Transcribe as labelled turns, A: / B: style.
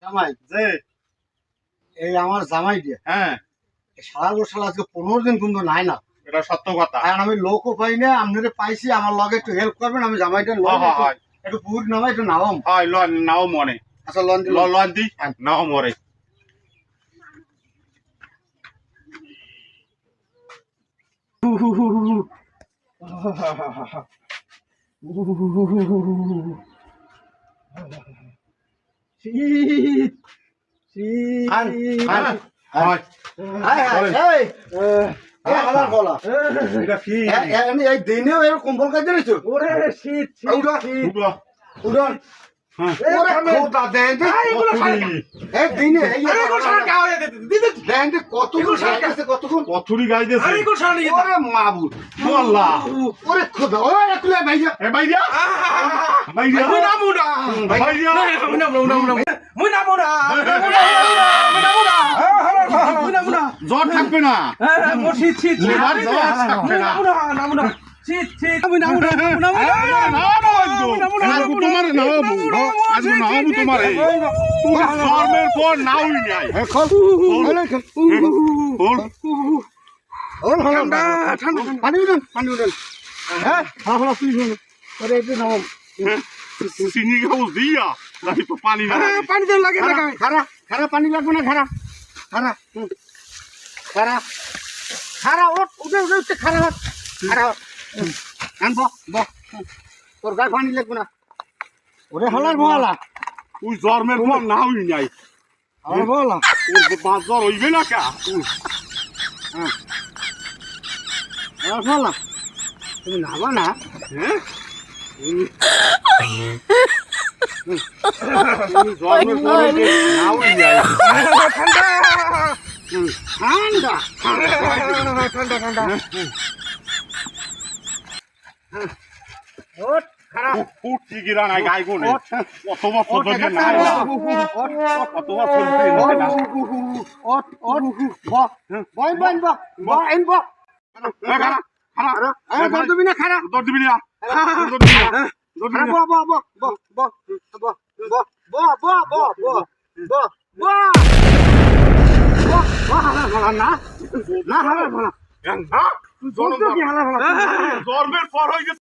A: জামাই
B: যে
A: এই আমার জামাই দিয়ে
B: হ্যাঁ
A: সারা বছর আজকে 15 দিন কিন্তু নাই না।
B: এটা সত্য কথা।
A: আর আমি লোকও পাই না, আপনাদের পাইছি, আমার লগে একটু হেল্প করবেন। আমি জামাইটা
B: হয়
A: একটু পুকুর নামাই একটু নামাম।
B: হয় লন নাও মনে
A: আচ্ছা লন
B: লন দি নাও মরে
A: কম্বল কাজ দিয়েছো উড়ন
B: পথুরি গাই দিয়েছে
A: মাবুর
B: মোল্লা
A: ওরে খোদা ওরে তুলে ভাইয়া
B: এ ভাইয়া ভাইয়া ভাইয়া জ্বর থাকবে না লিভার জ্বর থাকবে না তোমার জন্মের পর নাও নাই
A: পানি উঠেন পানি উঠেন। হ্যাঁ
B: চিনি খাবো দিয়া তো পানি না
A: পানি তো লাগে খারা খারা পানি লাগবে না খারা খারা খারা খারা ওঠ উঠে উঠে উঠে খারা খারা আনব তোর গায়ে পানি লাগবে না। ওরে হলার বলা
B: তুই জন্মের পর নাও নাই
A: আমার বলা
B: ওর বাস জ্বর হইবে না কা
A: হ্যাঁ আমার বলা তুমি নামা না
B: হ্যাঁ জন্মের পরে নাও নাই
A: ঠান্ডা ঠান্ডা ঠান্ডা ওঠ খারা
B: ফুটি গিরা নাই গাই কোনে কত বছর ধরে নাই কত বছর ধরে না
A: ওঠ ওঠ বয় বয় বয় এন বয়
B: খারা খারা
A: দর দিবি না খারা
B: দর দিবি না জন্মের পর হয়ে গেছে